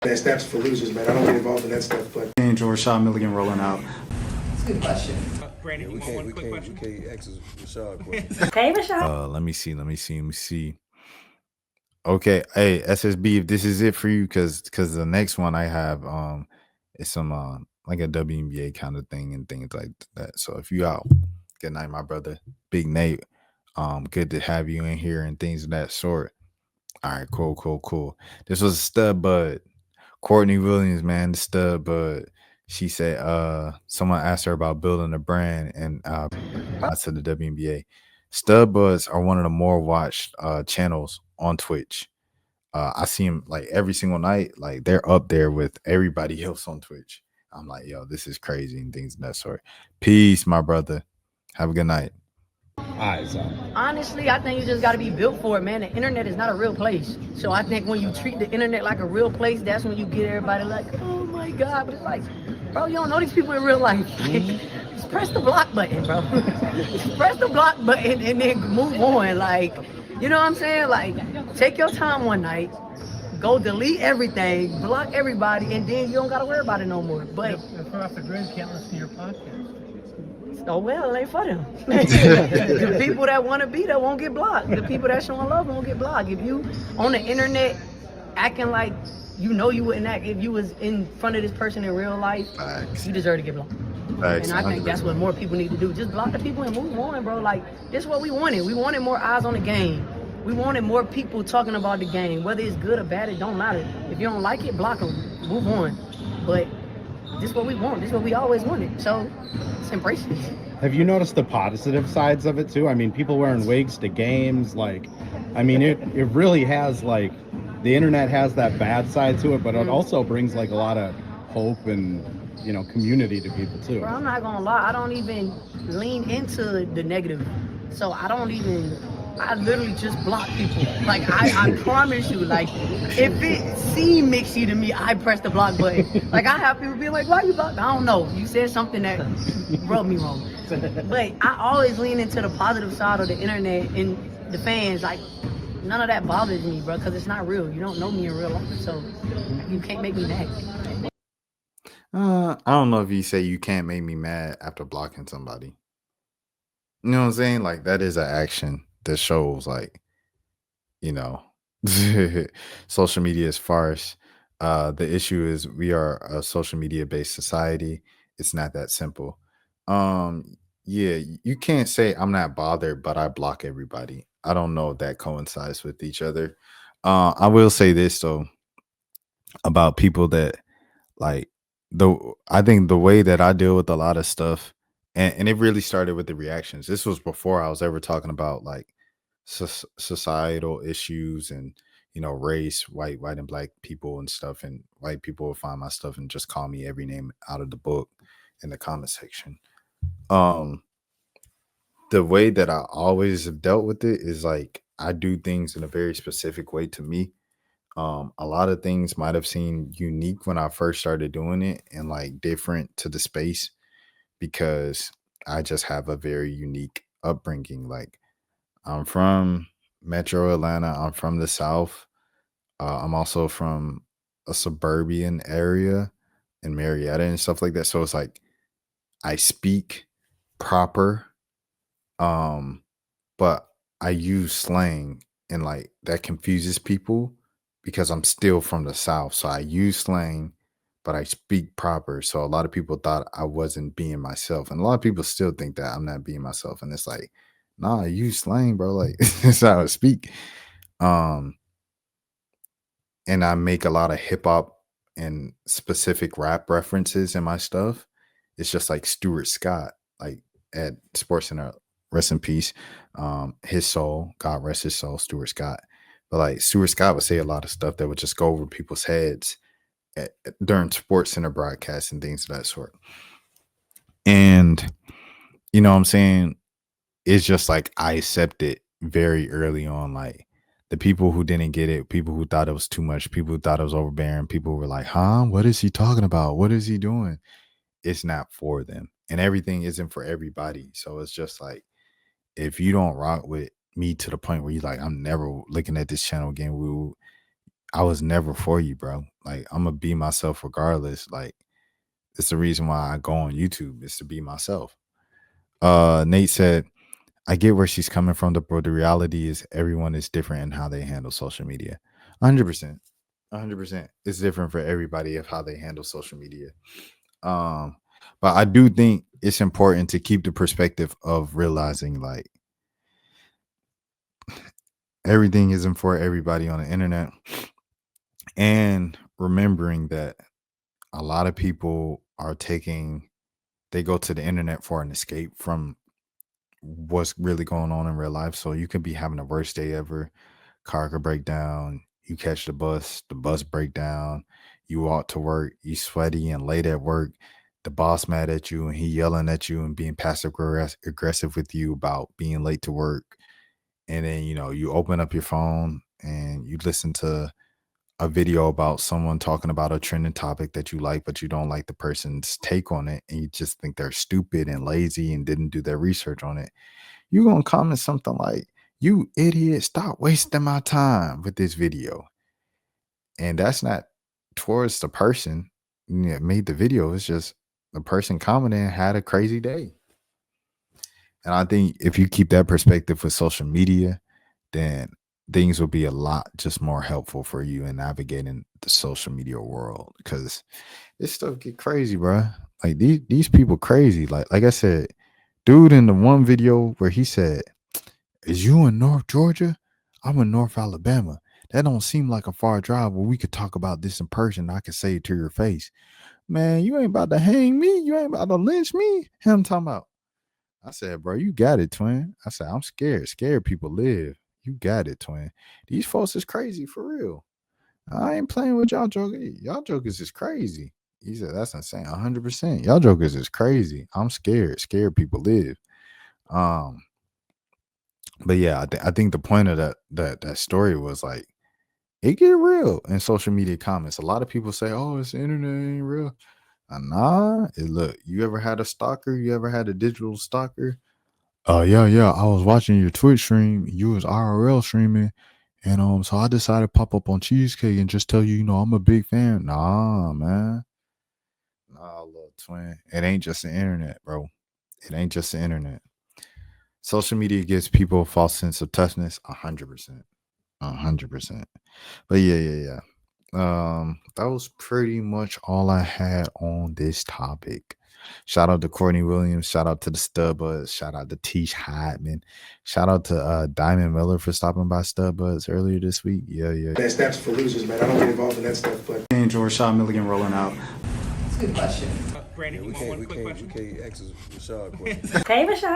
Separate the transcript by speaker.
Speaker 1: That snaps for losers, man. I don't get involved in that stuff, but
Speaker 2: Angel Rashad Milligan rolling out.
Speaker 3: That's a good question.
Speaker 4: Brandon,
Speaker 5: We
Speaker 4: you want one
Speaker 5: can't,
Speaker 4: quick question?
Speaker 5: we can't ask Rashad questions.
Speaker 6: Hey, Rashad.
Speaker 7: Let me see. Okay, hey SSB, if this is it for you, because the next one I have is some like a WNBA kind of thing and things like that. So if you out, good night, my brother, Big Nate. Good to have you in here and things of that sort. All right, cool. This was a stud bud, Courtney Williams, man, the stud bud. She said someone asked her about building a brand and I said the WNBA. Stud buds are one of the more watched channels on Twitch. I see them like every single night. Like they're up there with everybody else on Twitch. I'm like, yo, this is crazy and things of that sort. Peace, my brother. Have a good night.
Speaker 5: All right, so
Speaker 8: Honestly, I think you just got to be built for it, man. The internet is not a real place. So I think when you treat the internet like a real place, that's when you get everybody like, oh my God. But it's like, bro, you don't know these people in real life. Just press the block button, bro. Just press the block button and then move on. Like, you know what I'm saying? Like, take your time one night, go delete everything, block everybody, and then you don't got to worry about it no more. But
Speaker 4: If we're off the grid, can't listen to your podcast.
Speaker 8: oh well, it ain't for them. The people that want to be there won't get blocked. The people that showing love won't get blocked. If you on the internet acting like you know you wouldn't act if you was in front of this person in real life,
Speaker 7: Facts.
Speaker 8: you deserve to get blocked.
Speaker 7: Facts.
Speaker 8: And I think that's what more people need to do. Just block the people and move on, bro. Like, this is what we wanted. We wanted more eyes on the game. We wanted more people talking about the game. Whether it's good or bad, it don't matter. If you don't like it, block them. Move on. But this is what we want. This is what we always wanted. So let's embrace it.
Speaker 9: Have you noticed the positive sides of it too? I mean, people wearing wigs to games, like, I mean, it really has, like, the internet has that bad side to it, but it also brings like a lot of hope and, you know, community to people too.
Speaker 8: Bro, I'm not gonna lie, I don't even lean into the negative. So I literally just block people. Like, I promise you, like, if it seemed mixy to me, I press the block button. Like, I have people be like, why you block? I don't know. You said something that rubbed me wrong. But I always lean into the positive side of the internet and the fans. Like, none of that bothers me, bro, because it's not real. You don't know me in real life, so you can't make me mad.
Speaker 7: I don't know if you say you can't make me mad after blocking somebody. You know what I'm saying? Like that is an action that shows like, you know, social media is farce. The issue is we are a social media based society. It's not that simple. Yeah, you can't say I'm not bothered, but I block everybody. I don't know if that coincides with each other. I will say this though about people that like I think the way that I deal with a lot of stuff, and it really started with the reactions. This was before I was ever talking about like societal issues and race, white and black people and stuff. And white people will find my stuff and just call me every name out of the book in the comment section. The way that I always have dealt with it is like I do things in a very specific way to me. A lot of things might have seemed unique when I first started doing it and like different to the space because I just have a very unique upbringing. Like I'm from Metro Atlanta. I'm from the South. I'm also from a suburban area in Marietta and stuff like that. So it's like I speak proper, but I use slang and like that confuses people because I'm still from the South. So I use slang, but I speak proper. So a lot of people thought I wasn't being myself. And a lot of people still think that I'm not being myself. And it's like, nah, I use slang, bro. Like that's how I speak. Um, and I make a lot of hip hop and specific rap references in my stuff. It's just like Stuart Scott, like at Sports Center, rest in peace. His soul, God rest his soul, Stuart Scott. But like Stuart Scott would say a lot of stuff that would just go over people's heads during Sports Center broadcasts and things of that sort. And you know what I'm saying? It's just like I accept it very early on. Like the people who didn't get it, people who thought it was too much, people who thought it was overbearing, people who were like, huh? What is he talking about? What is he doing? It's not for them. And everything isn't for everybody. So it's just like if you don't rock with me to the point where you're like, I'm never looking at this channel again, I was never for you, bro. Like, I'm gonna be myself regardless. Like, it's the reason why I go on YouTube, is to be myself. Nate said, I get where she's coming from, but the reality is everyone is different in how they handle social media. 100%. 100%. It's different for everybody of how they handle social media. But I do think it's important to keep the perspective of realizing, like, everything isn't for everybody on the internet, and remembering that a lot of people they go to the internet for an escape from what's really going on in real life. So you could be having the worst day ever, car could break down, you catch the bus break down, you walk to work, you sweaty and late at work, the boss mad at you and he yelling at you and being passive aggressive with you about being late to work. And then, you open up your phone and you listen to a video about someone talking about a trending topic that you like, but you don't like the person's take on it, and you just think they're stupid and lazy and didn't do their research on it. You're going to comment something like, you idiot, stop wasting my time with this video. And that's not towards the person that made the video. It's just the person commenting had a crazy day. And I think if you keep that perspective with social media, then things will be a lot just more helpful for you in navigating the social media world, because this stuff get crazy, bro. Like, these people crazy. Like I said, dude in the one video where he said, is you in North Georgia? I'm in North Alabama. That don't seem like a far drive where we could talk about this in person. I could say it to your face. Man, you ain't about to hang me. You ain't about to lynch me. Him talking about. I said, bro, you got it, twin. I said, I'm scared. Scared people live. You got it, twin. These folks is crazy for real. I ain't playing with y'all jokers. Y'all jokers is crazy. He said, that's insane. 100%. Y'all jokers is crazy. I'm scared. Scared people live. But yeah, I think the point of that story was, like, it get real in social media comments. A lot of people say, oh, it's the internet, it ain't real. Nah, look, you ever had a stalker? You ever had a digital stalker? Yeah. I was watching your Twitch stream. You was IRL streaming. And so I decided to pop up on Cheesecake and just tell you, I'm a big fan. Nah, man. Nah, little twin. It ain't just the internet, bro. It ain't just the internet. Social media gives people a false sense of toughness. 100%. 100%. But yeah. That was pretty much all I had on this topic. Shout out to Courtney Williams. Shout out to the Studbuds. Shout out to Tish Hydeman. Shout out to Diamond Miller for stopping by Studbuds earlier this week. Yeah.
Speaker 1: That snaps for losers, man. I don't get involved in that stuff, but
Speaker 2: And Rashad Milligan rolling out.
Speaker 8: That's a good question.
Speaker 4: Brandon,
Speaker 5: We can't ask Rashad questions.
Speaker 3: Hey, Rashad.